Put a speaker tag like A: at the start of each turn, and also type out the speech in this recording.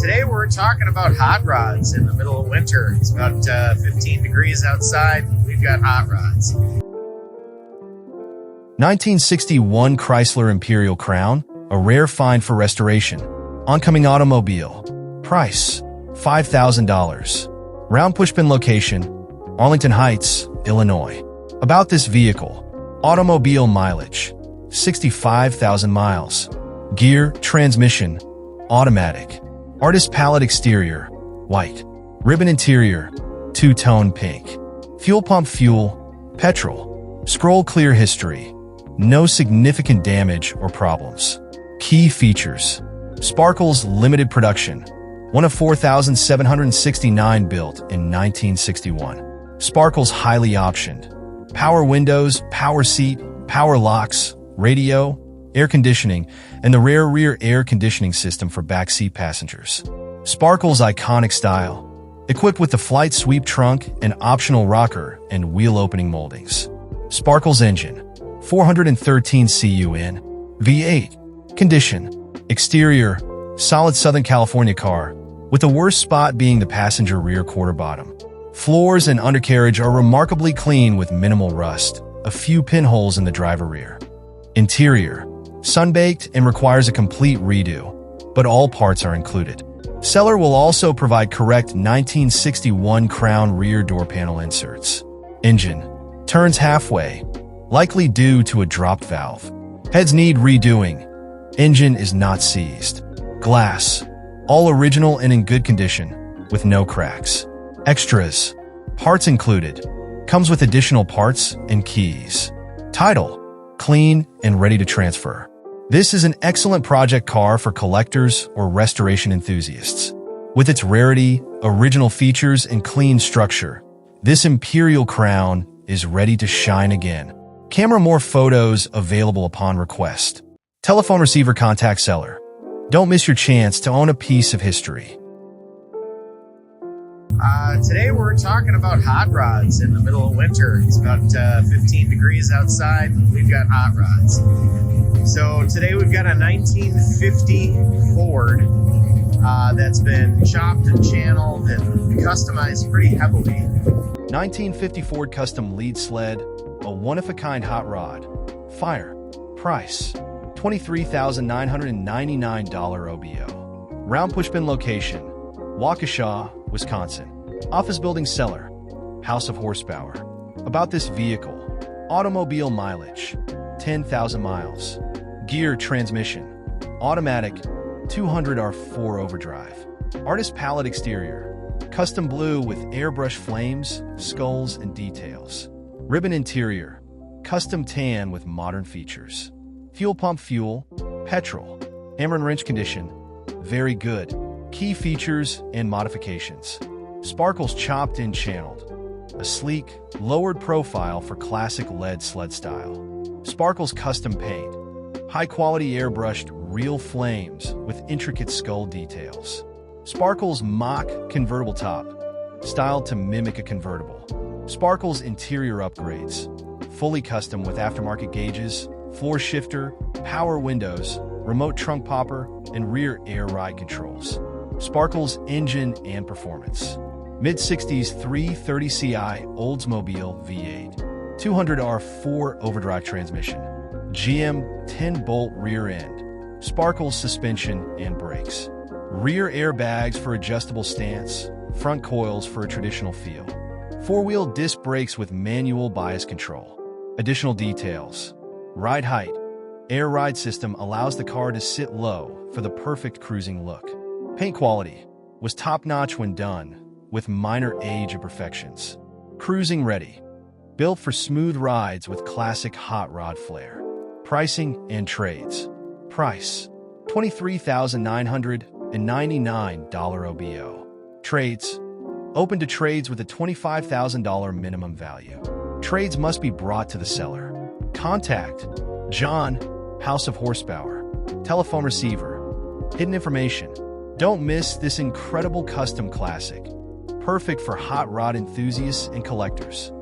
A: Today we're talking about hot rods in the middle of winter. It's about 15 degrees outside. We've got hot rods.
B: 1961 Chrysler Imperial Crown, a rare find for restoration. Oncoming automobile. Price, $5,000. Round pushpin location, Arlington Heights, Illinois. About this vehicle. Automobile mileage, 65,000 miles. Gear, transmission, automatic. Artist palette exterior, white. Ribbon interior, two-tone pink. Fuel pump fuel, petrol. Scroll clear history. No significant damage or problems. Key features. Sparkles limited production. One of 4,769 built in 1961. Sparkles highly optioned. Power windows, power seat, power locks, radio, air conditioning, and the rare rear air conditioning system for backseat passengers. Sparkle's iconic style, equipped with the flight sweep trunk and optional rocker and wheel opening moldings. Sparkle's engine, 413 CUN, V8. Condition, exterior, solid Southern California car, with the worst spot being the passenger rear quarter bottom. Floors and undercarriage are remarkably clean with minimal rust, a few pinholes in the driver rear. Interior, sunbaked and requires a complete redo, but all parts are included. Seller will also provide correct 1961 Crown rear door panel inserts. Engine, turns halfway, likely due to a dropped valve. Heads need redoing. Engine is not seized. Glass, all original and in good condition, with no cracks. Extras, parts included. Comes with additional parts and keys. Title, clean and ready to transfer. This is an excellent project car for collectors or restoration enthusiasts. With its rarity, original features, and clean structure, this Imperial Crown is ready to shine again. Camera more photos available upon request. Telephone receiver contact seller. Don't miss your chance to own a piece of history.
A: Today we're talking about hot rods in the middle of winter. It's about 15 degrees outside. We've got hot rods. So today we've got a 1950 Ford that's been chopped and channeled and customized pretty heavily.
B: 1950 Ford Custom Lead Sled, a one-of-a-kind hot rod. Fire. Price, $23,999 OBO. Round pushpin location, Waukesha, Wisconsin. Office building seller, house of horsepower. About this vehicle, automobile mileage, 10,000 miles. Gear, transmission, automatic, 200R4 overdrive. Artist palette exterior, custom blue with airbrush flames, skulls, and details. Ribbon interior, custom tan with modern features. Fuel pump fuel, petrol. Hammer and wrench condition, very good. Key features and modifications. Sparkles chopped and channeled. A sleek, lowered profile for classic lead sled style. Sparkles custom paint. High-quality airbrushed real flames with intricate skull details. Sparkles mock convertible top, styled to mimic a convertible. Sparkles interior upgrades. Fully custom with aftermarket gauges, floor shifter, power windows, remote trunk popper, and rear air ride controls. Sparkles engine and performance. Mid-60s 330 CI Oldsmobile V8. 200R4 overdrive transmission. GM 10-bolt rear end. Sparkles suspension and brakes. Rear airbags for adjustable stance. Front coils for a traditional feel. Four-wheel disc brakes with manual bias control. Additional details. Ride height. Air ride system allows the car to sit low for the perfect cruising look. Paint quality was top-notch when done, with minor age imperfections. Cruising ready. Built for smooth rides with classic hot rod flair. Pricing and trades. Price, $23,999 OBO. Trades. Open to trades with a $25,000 minimum value. Trades must be brought to the seller. Contact John, House of Horsepower. Telephone receiver. Hidden information. Don't miss this incredible custom classic. Perfect for hot rod enthusiasts and collectors.